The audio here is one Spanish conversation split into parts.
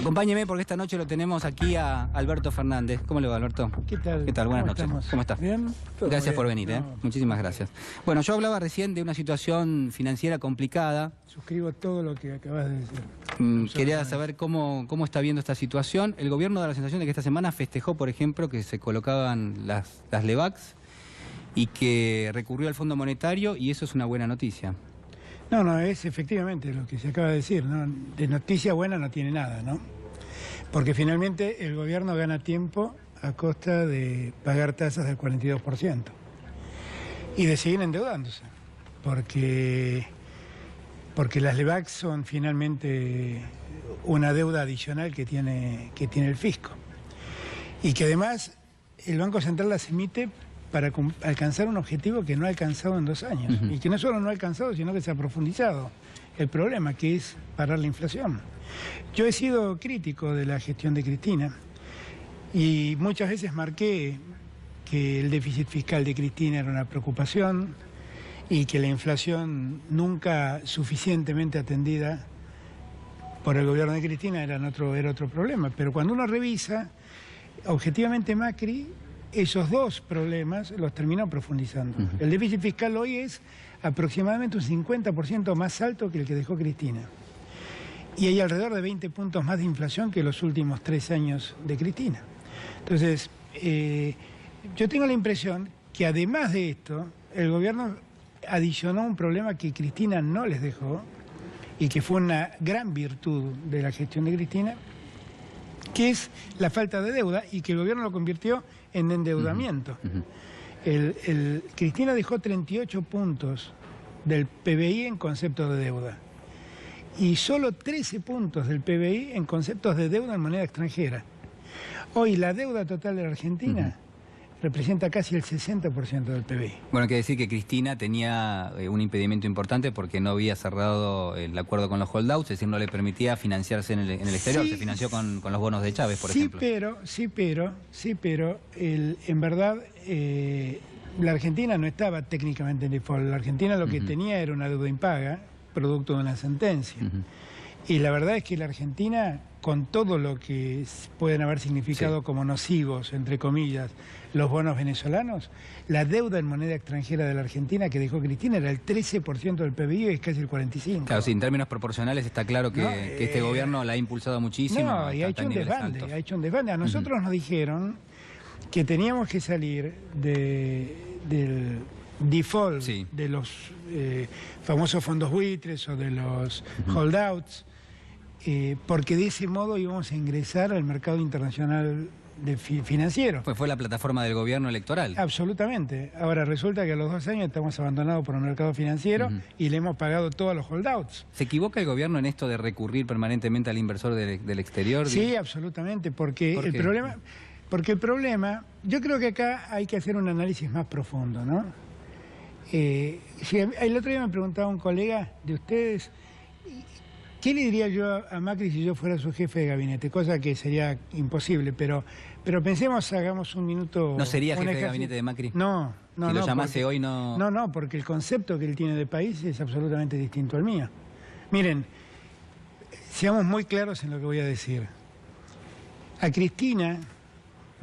Acompáñeme porque esta noche lo tenemos aquí a Alberto Fernández. ¿Cómo le va, Alberto? ¿Qué tal? ¿Qué tal? Buenas noches. Estamos? ¿Cómo está? Bien. Gracias por venir, No, Muchísimas gracias. Bueno, yo hablaba recién de una situación financiera complicada. suscribo todo lo que acabas de decir. Quería saber cómo está viendo esta situación. El gobierno da la sensación de que esta semana festejó, por ejemplo, que se colocaban las LEVACs y que recurrió al Fondo Monetario, y eso es una buena noticia. No, es efectivamente lo que se acaba de decir, ¿no? De noticia buena no tiene nada, ¿no? Porque finalmente el gobierno gana tiempo a costa de pagar tasas del 42% y de seguir endeudándose, porque las LEVACs son finalmente una deuda adicional que tiene el fisco, y que además el Banco Central las emite para alcanzar un objetivo que no ha alcanzado en 2 años, y que no solo no ha alcanzado, sino que se ha profundizado el problema, que es parar la inflación. Yo he sido crítico de la gestión de Cristina y muchas veces marqué que el déficit fiscal de Cristina era una preocupación y que la inflación nunca suficientemente atendida por el gobierno de Cristina era otro problema. Pero cuando uno revisa, objetivamente Macri esos dos problemas los terminó profundizando. El déficit fiscal hoy es aproximadamente un 50% más alto que el que dejó Cristina. Y hay alrededor de 20 puntos más de inflación que los últimos 3 años de Cristina. Entonces, yo tengo la impresión que además de esto, el gobierno adicionó un problema que Cristina no les dejó y que fue una gran virtud de la gestión de Cristina, que es la falta de deuda, y que el gobierno lo convirtió en endeudamiento. Cristina dejó 38 puntos del PBI en conceptos de deuda y solo 13 puntos del PBI en conceptos de deuda en moneda extranjera. Hoy la deuda total de la Argentina representa casi el 60% del PBI. Bueno, quiere decir que Cristina tenía un impedimento importante porque no había cerrado el acuerdo con los holdouts, es decir, no le permitía financiarse en el exterior. Se financió con los bonos de Chávez, por ejemplo. En verdad, la Argentina no estaba técnicamente en default. La Argentina lo que tenía era una deuda impaga, producto de una sentencia. Y la verdad es que la Argentina, con todo lo que pueden haber significado como nocivos, entre comillas, los bonos venezolanos, la deuda en moneda extranjera de la Argentina que dejó Cristina era el 13% del PBI, y es casi el 45%. Claro, sí, en términos proporcionales está claro que este gobierno la ha impulsado muchísimo. No, y ha hecho un desbande, A nosotros nos dijeron que teníamos que salir del default de los famosos fondos buitres o de los holdouts, porque de ese modo íbamos a ingresar al mercado internacional financiero. Pues fue la plataforma del gobierno electoral. Absolutamente. Ahora resulta que a los 2 años estamos abandonados por el mercado financiero y le hemos pagado todos los holdouts. ¿Se equivoca el gobierno en esto de recurrir permanentemente al inversor del exterior? Sí, absolutamente, porque el problema, yo creo que acá hay que hacer un análisis más profundo, ¿no? El otro día me preguntaba un colega de ustedes, ¿qué le diría yo a Macri si yo fuera su jefe de gabinete? Cosa que sería imposible, pero pensemos, hagamos un minuto... ¿No sería jefe de gabinete de Macri? No. Si lo llamase hoy no... No, porque el concepto que él tiene de país es absolutamente distinto al mío. Miren, seamos muy claros en lo que voy a decir. A Cristina,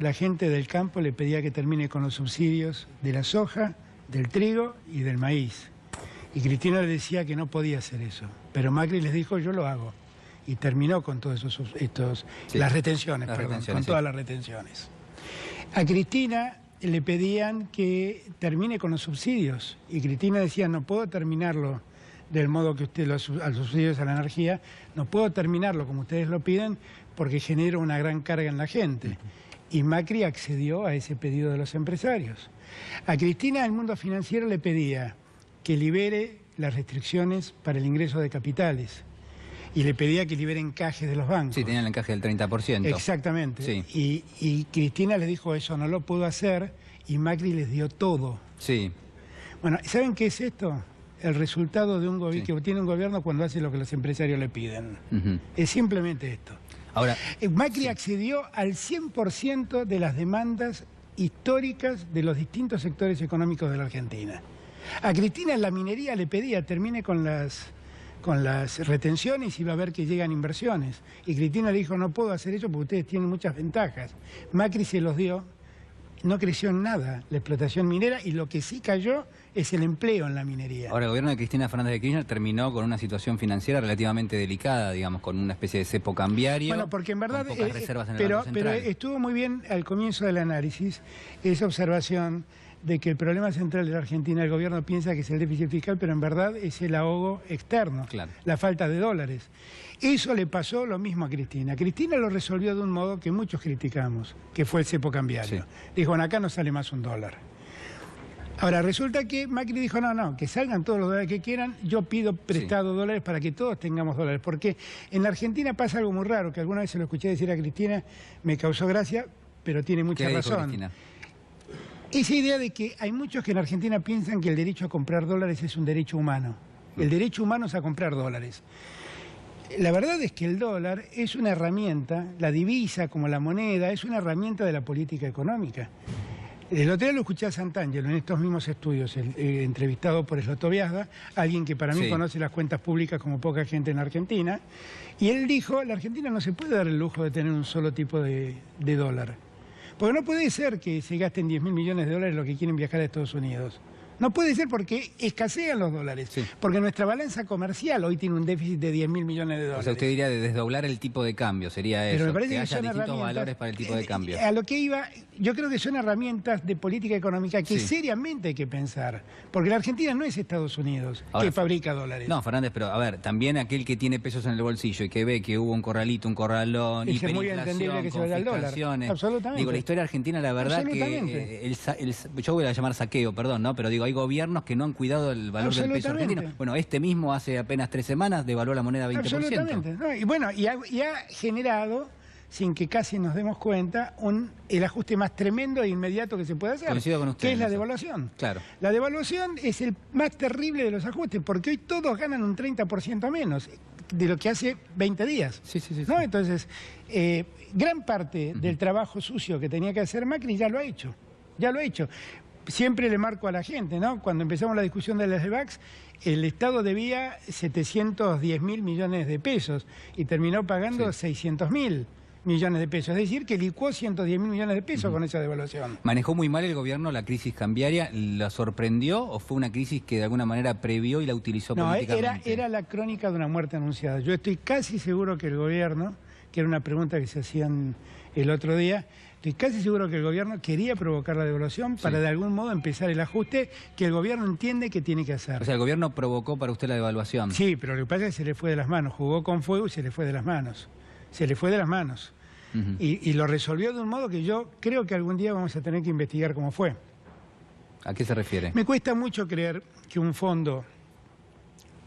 la gente del campo le pedía que termine con los subsidios de la soja, del trigo y del maíz. Y Cristina le decía que no podía hacer eso. Pero Macri les dijo, yo lo hago. Y terminó con todos las retenciones, con todas las retenciones. A Cristina le pedían que termine con los subsidios. Y Cristina decía, no puedo terminarlo del modo que usted, los subsidios a la energía, no puedo terminarlo como ustedes lo piden porque genera una gran carga en la gente. Y Macri accedió a ese pedido de los empresarios. A Cristina el mundo financiero le pedía que libere las restricciones para el ingreso de capitales y le pedía que libere encajes de los bancos. Sí, tenían el encaje del 30%. Exactamente. Sí. Y Cristina les dijo, eso no lo puedo hacer, y Macri les dio todo. Sí. Bueno, ¿saben qué es esto? El resultado de un gobierno que tiene un gobierno cuando hace lo que los empresarios le piden. Es simplemente esto. Ahora, Macri accedió al 100% de las demandas históricas de los distintos sectores económicos de la Argentina. A Cristina en la minería le pedía termine con las con las retenciones y va a ver que llegan inversiones. Y Cristina le dijo, no puedo hacer eso porque ustedes tienen muchas ventajas. Macri se los dio, no creció en nada la explotación minera y lo que sí cayó es el empleo en la minería. Ahora, el gobierno de Cristina Fernández de Kirchner terminó con una situación financiera relativamente delicada, digamos, con una especie de cepo cambiario. Bueno, porque en verdad, con pocas reservas en el pero Banco Central. estuvo muy bien al comienzo del análisis esa observación de que el problema central de la Argentina, el gobierno piensa que es el déficit fiscal, pero en verdad es el ahogo externo, Claro. la falta de dólares. Eso le pasó lo mismo a Cristina. Cristina lo resolvió de un modo que muchos criticamos, que fue el cepo cambiario. Sí. Dijo, bueno, acá no sale más $1. Ahora, resulta que Macri dijo, no, que salgan todos los dólares que quieran, yo pido prestado dólares para que todos tengamos dólares. Porque en la Argentina pasa algo muy raro, que alguna vez se lo escuché decir a Cristina, me causó gracia, pero tiene mucha ¿Qué dijo razón. Cristina? Esa idea de que hay muchos que en Argentina piensan que el derecho a comprar dólares es un derecho humano. El derecho humano es a comprar dólares. La verdad es que el dólar es una herramienta, la divisa como la moneda, es una herramienta de la política económica. El otro día lo escuché a Santangelo en estos mismos estudios, entrevistado por Slotoviazda, alguien que para mí Sí. conoce las cuentas públicas como poca gente en Argentina, y él dijo, la Argentina no se puede dar el lujo de tener un solo tipo de dólar. Porque no puede ser que se gasten 10.000 millones de dólares los que quieren viajar a Estados Unidos. No puede ser porque escasean los dólares. Sí. Porque nuestra balanza comercial hoy tiene un déficit de 10.000 millones de dólares. O sea, usted diría de desdoblar el tipo de cambio, sería Pero eso, me parece que que haya son distintos herramientas, valores para el tipo de cambio. A lo que iba, yo creo que son herramientas de política económica que Sí. seriamente hay que pensar. Porque la Argentina no es Estados Unidos, Ahora, que fabrica dólares. No, Fernández, pero a ver, también aquel que tiene pesos en el bolsillo y que ve que hubo un corralito, un corralón, Es muy hiperinflación, entendible que se vaya al dólar. confiscaciones. Absolutamente. Digo, la historia argentina, la verdad que Absolutamente. yo voy a llamar saqueo, perdón, ¿no? Pero digo, hay gobiernos que no han cuidado el valor del peso Absolutamente. argentino. Bueno, este mismo hace apenas 3 semanas devaluó la moneda 20%. Absolutamente. No, y bueno, y ha generado, sin que casi nos demos cuenta, el ajuste más tremendo e inmediato que se puede hacer. Coincido con usted que es en la eso. devaluación. Claro. La devaluación es el más terrible de los ajustes, porque hoy todos ganan un 30% menos de lo que hace 20 días. Sí. ¿No? Entonces, gran parte del trabajo sucio que tenía que hacer Macri ya lo ha hecho. Ya lo ha hecho. Siempre le marco a la gente, ¿no? Cuando empezamos la discusión de las LEVACs, el Estado debía 710.000 millones de pesos y terminó pagando 600.000 millones de pesos. Es decir, que licuó 110.000 millones de pesos con esa devaluación. ¿Manejó muy mal el gobierno la crisis cambiaria? ¿La sorprendió o fue una crisis que de alguna manera previó y la utilizó No, políticamente? era la crónica de una muerte anunciada. Yo estoy casi seguro que el gobierno, que era una pregunta que se hacían el otro día, estoy casi seguro que el gobierno quería provocar la devaluación para de algún modo empezar el ajuste que el gobierno entiende que tiene que hacer. O sea, el gobierno provocó para usted la devaluación. Sí, pero lo que pasa es que se le fue de las manos, jugó con fuego y se le fue de las manos. Se le fue de las manos. Ujú. Y lo resolvió de un modo que yo creo que algún día vamos a tener que investigar cómo fue. ¿A qué se refiere? Me cuesta mucho creer que un fondo,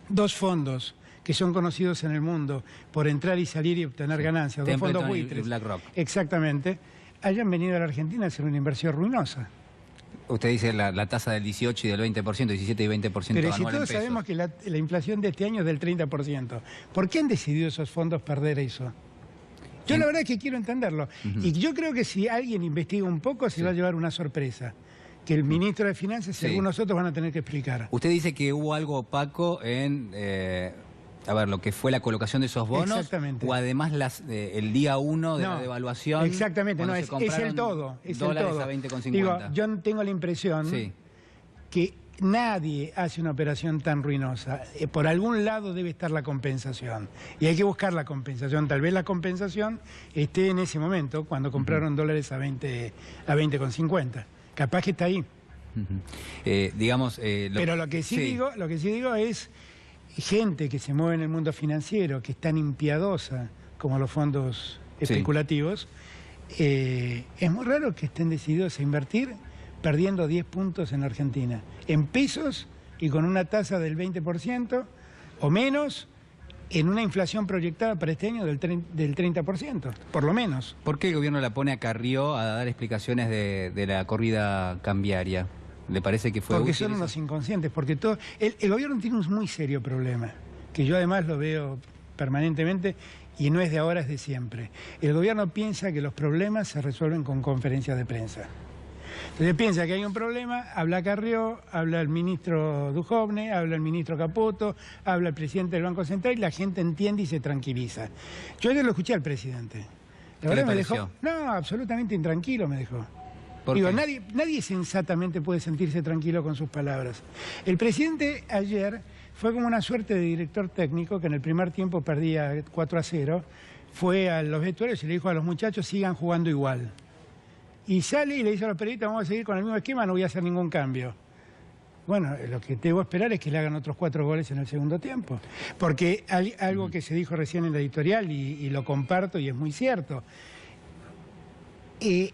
dos fondos que son conocidos en el mundo por entrar y salir y obtener ganancias, dos Templeton fondos y buitres, BlackRock. exactamente, hayan venido a la Argentina a hacer una inversión ruinosa. Usted dice la tasa del 18 y del 20%, 17 y 20% Pero anual si en todos pesos. sabemos que la inflación de este año es del 30%, ¿por qué han decidido esos fondos perder eso? Yo la verdad es que quiero entenderlo. Y yo creo que si alguien investiga un poco se va a llevar una sorpresa, que el ministro de Finanzas y algunos otros van a tener que explicar. Usted dice que hubo algo opaco en... a ver, lo que fue la colocación de esos bonos, Exactamente. o además el día 1 de la No, devaluación. exactamente, no, cuando es se el compraron todo. Es el dólares todo. a 20,50. Digo, yo tengo la impresión Sí. que nadie hace una operación tan ruinosa. Por algún lado debe estar la compensación. Y hay que buscar la compensación. Tal vez la compensación esté en ese momento, cuando compraron dólares a 20,50. Capaz que está ahí. Digamos... Pero lo que sí digo es gente que se mueve en el mundo financiero, que es tan impiadosa como los fondos especulativos, es muy raro que estén decididos a invertir perdiendo 10 puntos en Argentina, en pesos y con una tasa del 20% o menos, en una inflación proyectada para este año del 30%, por lo menos. ¿Por qué el gobierno la pone a Carrió a dar explicaciones de la corrida cambiaria? ¿Le parece que fue Porque útil son eso? unos inconscientes, porque todo el gobierno tiene un muy serio problema, que yo además lo veo permanentemente y no es de ahora, es de siempre. El gobierno piensa que los problemas se resuelven con conferencias de prensa. Entonces piensa que hay un problema, habla Carrió, habla el ministro Duhovne, habla el ministro Caputo, habla el presidente del Banco Central y la gente entiende y se tranquiliza. Yo ayer lo escuché al presidente. La verdad me dejó, no, absolutamente intranquilo me dejó. Digo, nadie sensatamente puede sentirse tranquilo con sus palabras. El presidente ayer fue como una suerte de director técnico que en el primer tiempo perdía 4-0, fue a los vestuarios y le dijo a los muchachos sigan jugando igual. Y sale y le dice a los periodistas vamos a seguir con el mismo esquema, no voy a hacer ningún cambio. Bueno, lo que debo esperar es que le hagan otros 4 goles en el segundo tiempo. Porque hay algo que se dijo recién en la editorial y lo comparto y es muy cierto. El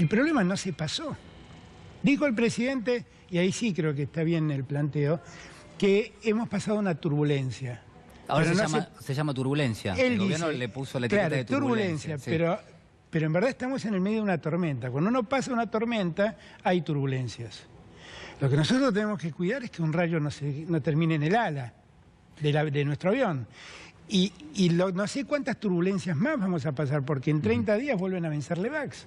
problema no se pasó. Dijo el presidente, y ahí sí creo que está bien el planteo, que hemos pasado una turbulencia. Ahora se llama turbulencia. El gobierno le puso la etiqueta de turbulencia. Sí. Pero en verdad estamos en el medio de una tormenta. Cuando uno pasa una tormenta, hay turbulencias. Lo que nosotros tenemos que cuidar es que un rayo no termine en el ala de nuestro avión. Y no sé cuántas turbulencias más vamos a pasar, porque en 30 días vuelven a vencer LEVAX.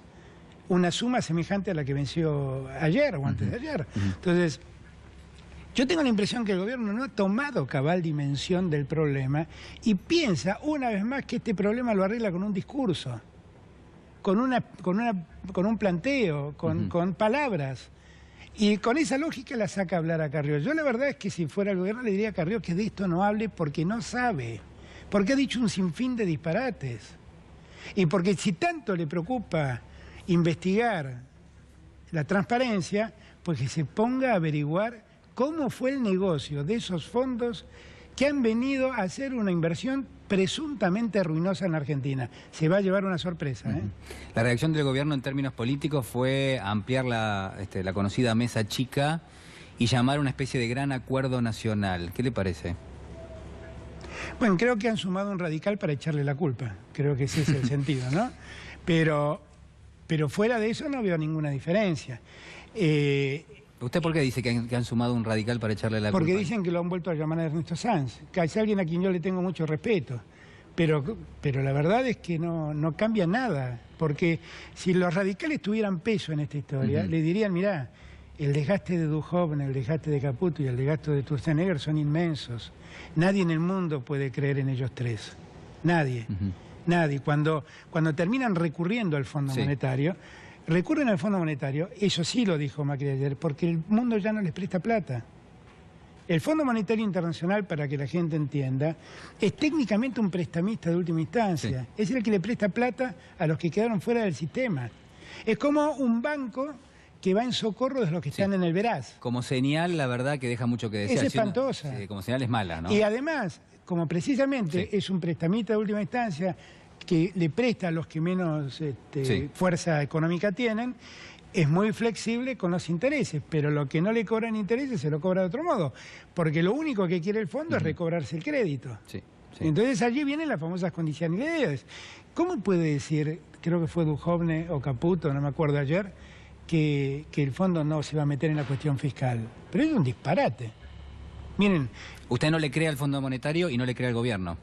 Una suma semejante a la que venció ayer o antes de ayer. Entonces, yo tengo la impresión que el gobierno no ha tomado cabal dimensión del problema y piensa una vez más que este problema lo arregla con un discurso, con un planteo, con palabras. Y con esa lógica la saca a hablar a Carrió. Yo la verdad es que si fuera el gobierno le diría a Carrió que de esto no hable porque no sabe, porque ha dicho un sinfín de disparates. Y porque si tanto le preocupa investigar la transparencia, pues que se ponga a averiguar cómo fue el negocio de esos fondos que han venido a hacer una inversión presuntamente ruinosa en Argentina. Se va a llevar una sorpresa. La reacción del gobierno en términos políticos fue ampliar la conocida mesa chica y llamar una especie de gran acuerdo nacional. ¿Qué le parece? Bueno, creo que han sumado un radical para echarle la culpa. Creo que ese es el sentido, ¿no? Pero fuera de eso no veo ninguna diferencia. ¿Usted por qué dice que han sumado un radical para echarle la culpa? Porque dicen que lo han vuelto a llamar a Ernesto Sanz, que es alguien a quien yo le tengo mucho respeto. Pero la verdad es que no cambia nada. Porque si los radicales tuvieran peso en esta historia, le dirían, mirá, el desgaste de Duhovne, el desgaste de Caputo y el desgaste de Sturzenegger son inmensos. Nadie en el mundo puede creer en ellos tres. Nadie. Nadie. Cuando terminan recurriendo al Fondo Monetario, recurren al Fondo Monetario, eso sí lo dijo Macri ayer, porque el mundo ya no les presta plata. El Fondo Monetario Internacional, para que la gente entienda, es técnicamente un prestamista de última instancia. Sí. Es el que le presta plata a los que quedaron fuera del sistema. Es como un banco que va en socorro de los que están en el veraz. Como señal, la verdad que deja mucho que desear. Es espantosa. Como señal es mala, ¿no? Y además, como precisamente es un prestamista de última instancia que le presta a los que menos fuerza económica tienen, es muy flexible con los intereses, pero lo que no le cobran intereses se lo cobra de otro modo, porque lo único que quiere el fondo es recobrarse el crédito. Entonces allí vienen las famosas condicionalidades. ¿Cómo puede decir, creo que fue Duhovne o Caputo, no me acuerdo ayer, que el fondo no se va a meter en la cuestión fiscal? Pero es un disparate. Miren... ¿Usted no le cree al Fondo Monetario y no le cree al gobierno?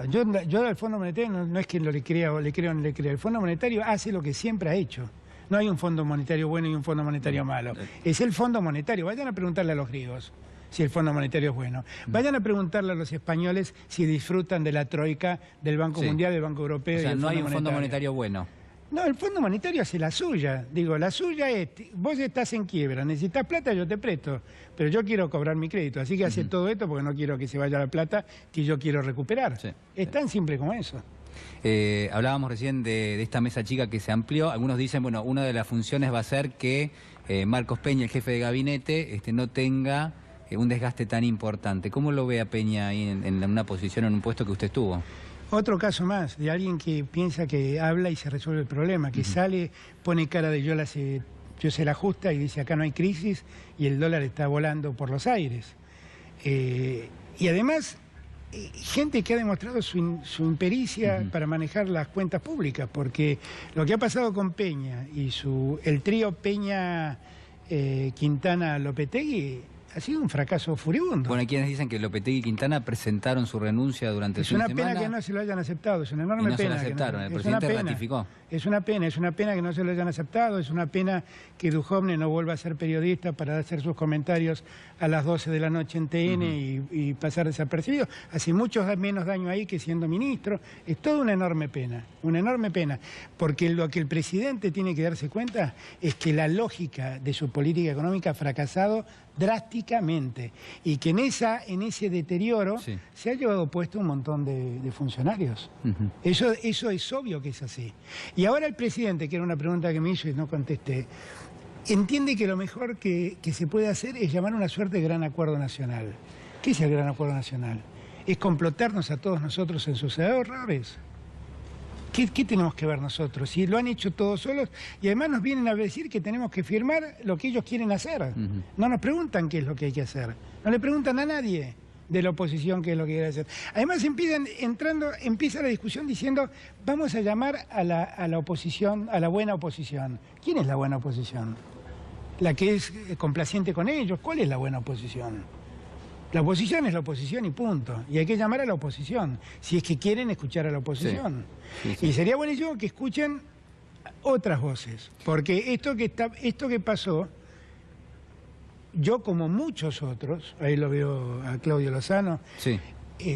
Yo al Fondo Monetario no es que le crea o le creo o no le crea. El Fondo Monetario hace lo que siempre ha hecho. No hay un Fondo Monetario bueno y un Fondo Monetario malo. Es el Fondo Monetario. Vayan a preguntarle a los griegos si el Fondo Monetario es bueno. Vayan a preguntarle a los españoles si disfrutan de la troika del Banco Mundial, del Banco Europeo. O sea, y del no hay un Fondo Fondo Monetario bueno. No, el Fondo Monetario hace la suya. Digo, la suya es, vos estás en quiebra, necesitas plata, yo te presto, pero yo quiero cobrar mi crédito, así que hace todo esto porque no quiero que se vaya la plata que yo quiero recuperar. Es tan simple como eso. Hablábamos recién de esta mesa chica que se amplió. Algunos dicen, bueno, una de las funciones va a ser que Marcos Peña, el jefe de gabinete, no tenga un desgaste tan importante. ¿Cómo lo ve a Peña ahí en una posición, en un puesto que usted estuvo? Otro caso más, de alguien que piensa que habla y se resuelve el problema, que sale, pone cara de yo se la ajusta y dice acá no hay crisis y el dólar está volando por los aires. Y además, gente que ha demostrado su impericia para manejar las cuentas públicas, porque lo que ha pasado con Peña y el trío Peña, Quintana, Lopetegui ha sido un fracaso furibundo. Bueno, hay quienes dicen que Lopetegui y Quintana presentaron su renuncia durante el fin de semana. Es una pena que no se lo hayan aceptado, es una enorme pena. Y no se lo aceptaron, el presidente ratificó. Es una pena que no se lo hayan aceptado, es una pena que Duhovne no vuelva a ser periodista para hacer sus comentarios a las 12 de la noche en TN y pasar desapercibido. Hace mucho menos daño ahí que siendo ministro. Es toda una enorme pena, porque lo que el presidente tiene que darse cuenta es que la lógica de su política económica ha fracasado drásticamente y que en ese deterioro se ha llevado puesto un montón de funcionarios. Eso es obvio que es así. Y ahora el presidente, que era una pregunta que me hizo y no contesté, entiende que lo mejor que se puede hacer es llamar una suerte de gran acuerdo nacional. ¿Qué es el gran acuerdo nacional? Es complotarnos a todos nosotros en sus errores. ¿Qué tenemos que ver nosotros? Si lo han hecho todos solos y además nos vienen a decir que tenemos que firmar lo que ellos quieren hacer. No nos preguntan qué es lo que hay que hacer. No le preguntan a nadie de la oposición qué es lo que quiere hacer. Además empieza la discusión diciendo vamos a llamar a la oposición, a la buena oposición. ¿Quién es la buena oposición? ¿La que es complaciente con ellos? ¿Cuál es la buena oposición? La oposición es la oposición y punto. Y hay que llamar a la oposición, si es que quieren escuchar a la oposición. Y sería buenísimo que escuchen otras voces, porque esto que pasó, yo como muchos otros, ahí lo veo a Claudio Lozano,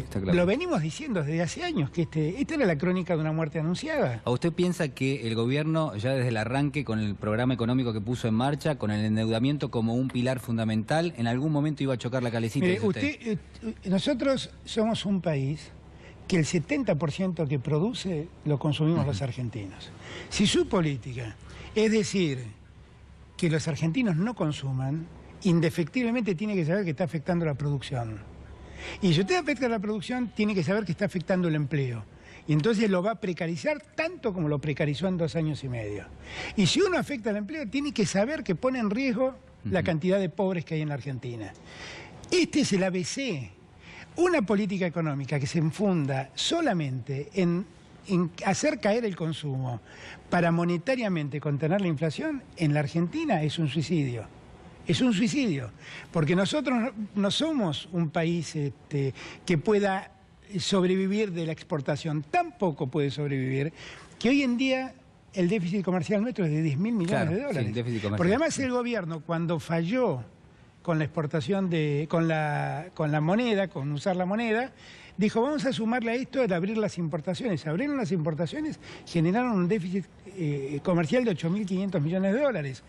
claro. Lo venimos diciendo desde hace años, que esta era la crónica de una muerte anunciada. ¿A usted piensa que el gobierno, ya desde el arranque, con el programa económico que puso en marcha, con el endeudamiento como un pilar fundamental, en algún momento iba a chocar la calecita? Mire, nosotros somos un país que el 70% que produce lo consumimos los argentinos. Si su política es decir que los argentinos no consuman, indefectiblemente tiene que saber que está afectando la producción. Y si usted afecta la producción, tiene que saber que está afectando el empleo. Y entonces lo va a precarizar tanto como lo precarizó en 2 años y medio. Y si uno afecta el empleo, tiene que saber que pone en riesgo la cantidad de pobres que hay en la Argentina. Este es el ABC. Una política económica que se enfunda solamente en hacer caer el consumo para monetariamente contener la inflación, en la Argentina es un suicidio. Es un suicidio, porque nosotros no somos un país que pueda sobrevivir de la exportación. Tampoco puede sobrevivir que hoy en día el déficit comercial nuestro es de 10.000 millones de dólares. Sí, porque además el gobierno, cuando falló con la exportación con la moneda, con usar la moneda, dijo, vamos a sumarle a esto el abrir las importaciones. Abrieron las importaciones, generaron un déficit comercial de 8.500 millones de dólares.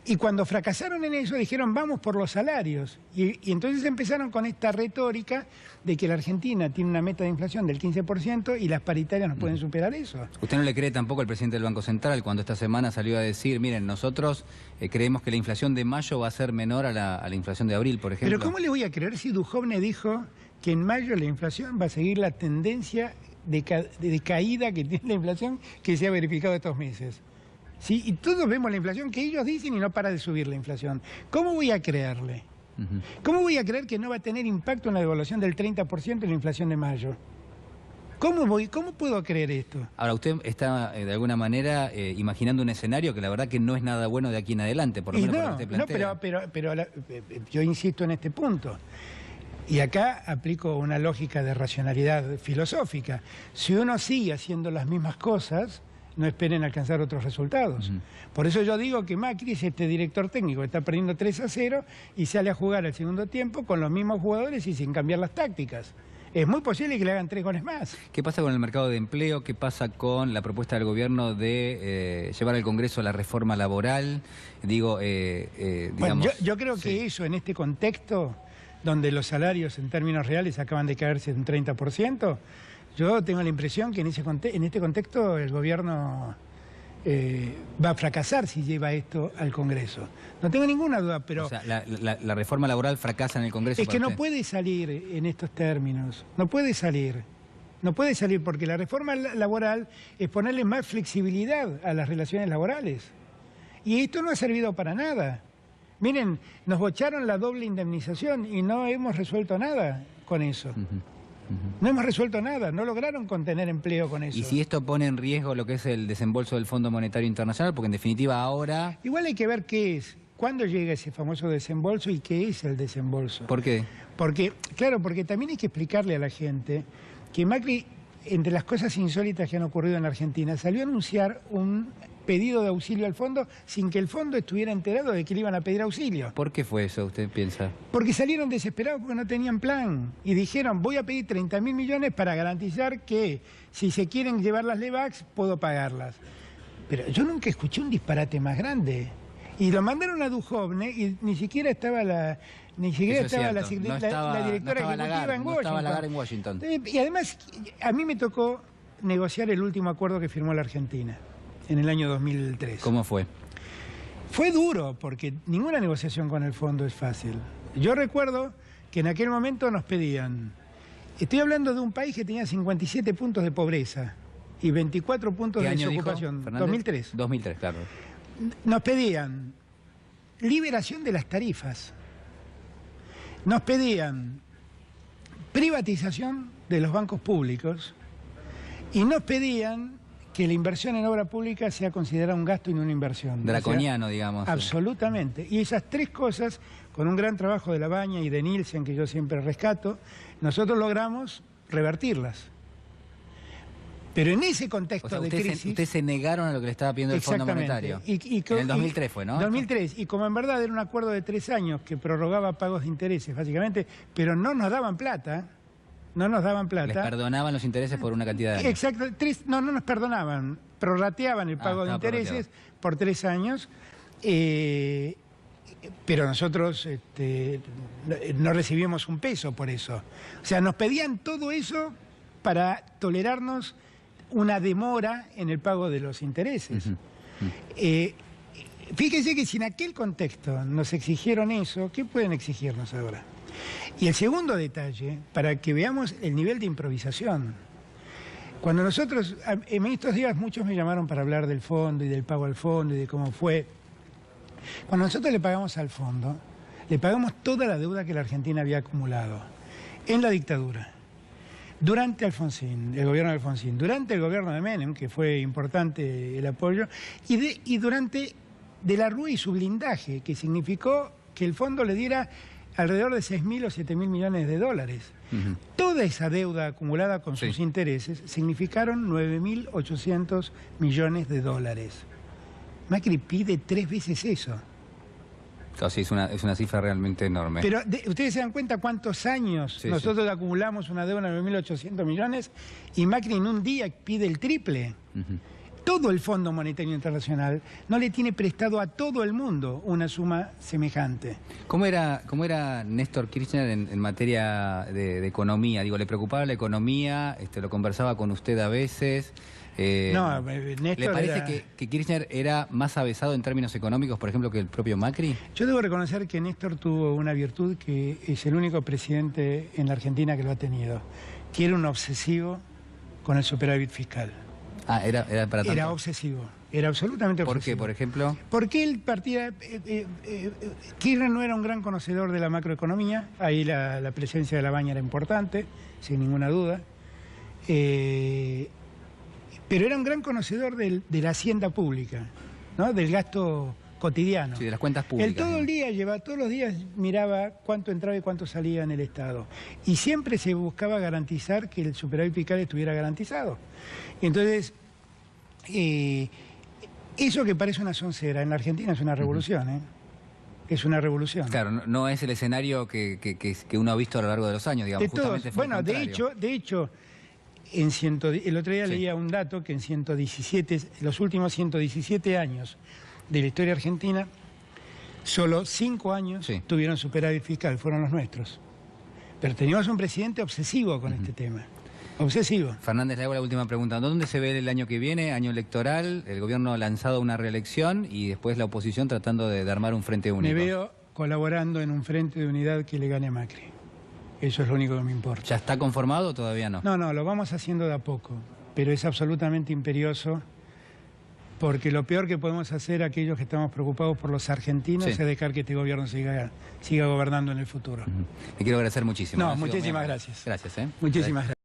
Y cuando fracasaron en eso, dijeron, vamos por los salarios. Y entonces empezaron con esta retórica de que la Argentina tiene una meta de inflación del 15% y las paritarias no pueden superar eso. ¿Usted no le cree tampoco al presidente del Banco Central cuando esta semana salió a decir, miren, nosotros creemos que la inflación de mayo va a ser menor a la inflación de abril, por ejemplo? Pero ¿cómo le voy a creer si Duhovne dijo que en mayo la inflación va a seguir la tendencia de caída que tiene la inflación que se ha verificado estos meses? ¿Sí? Y todos vemos la inflación que ellos dicen y no para de subir la inflación. ¿Cómo voy a creerle? ¿Cómo voy a creer que no va a tener impacto en la devaluación del 30% en la inflación de mayo? ¿Cómo puedo creer esto? Ahora, usted está de alguna manera imaginando un escenario que la verdad que no es nada bueno de aquí en adelante, por lo menos por lo que usted plantea. Pero yo insisto en este punto. Y acá aplico una lógica de racionalidad filosófica. Si uno sigue haciendo las mismas cosas, no esperen alcanzar otros resultados. Por eso yo digo que Macri es este director técnico que está perdiendo 3-0 y sale a jugar al segundo tiempo con los mismos jugadores y sin cambiar las tácticas. Es muy posible que le hagan 3 goles más. ¿Qué pasa con el mercado de empleo? ¿Qué pasa con la propuesta del gobierno de llevar al Congreso la reforma laboral? Digamos, bueno, yo creo que eso en este contexto, donde los salarios en términos reales acaban de caerse en 30%, yo tengo la impresión que en este contexto el gobierno va a fracasar si lleva esto al Congreso. No tengo ninguna duda, pero... O sea, la reforma laboral fracasa en el Congreso. Es que no puede salir en estos términos, no puede salir. No puede salir porque la reforma laboral es ponerle más flexibilidad a las relaciones laborales. Y esto no ha servido para nada. Miren, nos bocharon la doble indemnización y no hemos resuelto nada con eso. No hemos resuelto nada, no lograron contener empleo con eso. ¿Y si esto pone en riesgo lo que es el desembolso del Fondo Monetario Internacional? Porque en definitiva ahora... Igual hay que ver qué es. cuándo llega ese famoso desembolso y qué es el desembolso. ¿Por qué? Porque también hay que explicarle a la gente que Macri, entre las cosas insólitas que han ocurrido en la Argentina, salió a anunciar un pedido de auxilio al fondo sin que el fondo estuviera enterado de que le iban a pedir auxilio. ¿Por qué fue eso, usted piensa? Porque salieron desesperados porque no tenían plan y dijeron, voy a pedir 30.000 millones para garantizar que si se quieren llevar las LEVAX, puedo pagarlas. Pero yo nunca escuché un disparate más grande. Y lo mandaron a Duhovne y ni siquiera estaba la directora ejecutiva en Washington. No estaba Lagarde en Washington. Y además, a mí me tocó negociar el último acuerdo que firmó la Argentina en el año 2003. ¿Cómo fue? Fue duro, porque ninguna negociación con el fondo es fácil. Yo recuerdo que en aquel momento nos pedían, estoy hablando de un país que tenía 57 puntos de pobreza y 24 puntos de desocupación. 2003. 2003, claro. Nos pedían liberación de las tarifas. Nos pedían privatización de los bancos públicos y nos pedían que la inversión en obra pública sea considerada un gasto y no una inversión. Draconiano, digamos. Absolutamente. Y esas tres cosas, con un gran trabajo de Labaña y de Nielsen, que yo siempre rescato, nosotros logramos revertirlas. Pero en ese contexto de crisis... Ustedes se negaron a lo que le estaba pidiendo el Fondo Monetario. En el 2003 fue, ¿no? 2003. Y como en verdad era un acuerdo de 3 años que prorrogaba pagos de intereses, básicamente, pero no nos daban plata... No nos daban plata. Les perdonaban los intereses por una cantidad de años. Exacto. No nos perdonaban. Prorrateaban el pago de intereses por 3 años. Pero nosotros no recibimos un peso por eso. O sea, nos pedían todo eso para tolerarnos una demora en el pago de los intereses. Fíjense que si en aquel contexto nos exigieron eso, ¿qué pueden exigirnos ahora? Y el segundo detalle, para que veamos el nivel de improvisación. Cuando nosotros, en estos días muchos me llamaron para hablar del fondo y del pago al fondo y de cómo fue. Cuando nosotros le pagamos al fondo, le pagamos toda la deuda que la Argentina había acumulado en la dictadura, durante Alfonsín, el gobierno de Alfonsín, durante el gobierno de Menem, que fue importante el apoyo, y durante de la Rúa y su blindaje, que significó que el fondo le diera alrededor de 6.000 o 7.000 millones de dólares. Toda esa deuda acumulada con sus intereses significaron 9.800 millones de dólares. Macri pide 3 veces eso. Sí, es una cifra realmente enorme. Pero ustedes se dan cuenta cuántos años nosotros acumulamos una deuda de 9.800 millones y Macri en un día pide el triple. Todo el Fondo Monetario Internacional no le tiene prestado a todo el mundo una suma semejante. ¿Cómo era Néstor Kirchner en materia de economía? Digo, ¿le preocupaba la economía? ¿Lo conversaba con usted a veces? No, Néstor ¿Le parece que Kirchner era más avesado en términos económicos, por ejemplo, que el propio Macri? Yo debo reconocer que Néstor tuvo una virtud que es el único presidente en la Argentina que lo ha tenido, que era un obsesivo con el superávit fiscal. Era para tanto. Era obsesivo, era absolutamente obsesivo. ¿Por qué, por ejemplo? Porque él partía... Kirchner no era un gran conocedor de la macroeconomía, ahí la presencia de Labaña era importante, sin ninguna duda. Pero era un gran conocedor de la hacienda pública, ¿no? Del gasto cotidiano. Sí, de las cuentas públicas. Él todos los días miraba cuánto entraba y cuánto salía en el Estado. Y siempre se buscaba garantizar que el superávit fiscal estuviera garantizado. Entonces, eso que parece una soncera, en la Argentina es una revolución, ¿eh? Es una revolución. Claro, no es el escenario que uno ha visto a lo largo de los años, digamos. De todos. Bueno, de hecho, el otro día leía un dato que en los últimos 117 años de la historia argentina, solo 5 años tuvieron superávit fiscal, fueron los nuestros. Pero teníamos un presidente obsesivo con este tema. Obsesivo. Fernández, le hago la última pregunta. ¿Dónde se ve el año que viene, año electoral, el gobierno ha lanzado una reelección y después la oposición tratando de armar un frente único? Me veo colaborando en un frente de unidad que le gane a Macri. Eso es lo único que me importa. ¿Ya está conformado o todavía no? No, lo vamos haciendo de a poco, pero es absolutamente imperioso, porque lo peor que podemos hacer aquellos que estamos preocupados por los argentinos es dejar que este gobierno siga gobernando en el futuro. Le quiero agradecer muchísimo. No, muchísimas gracias. Gracias. Muchísimas gracias.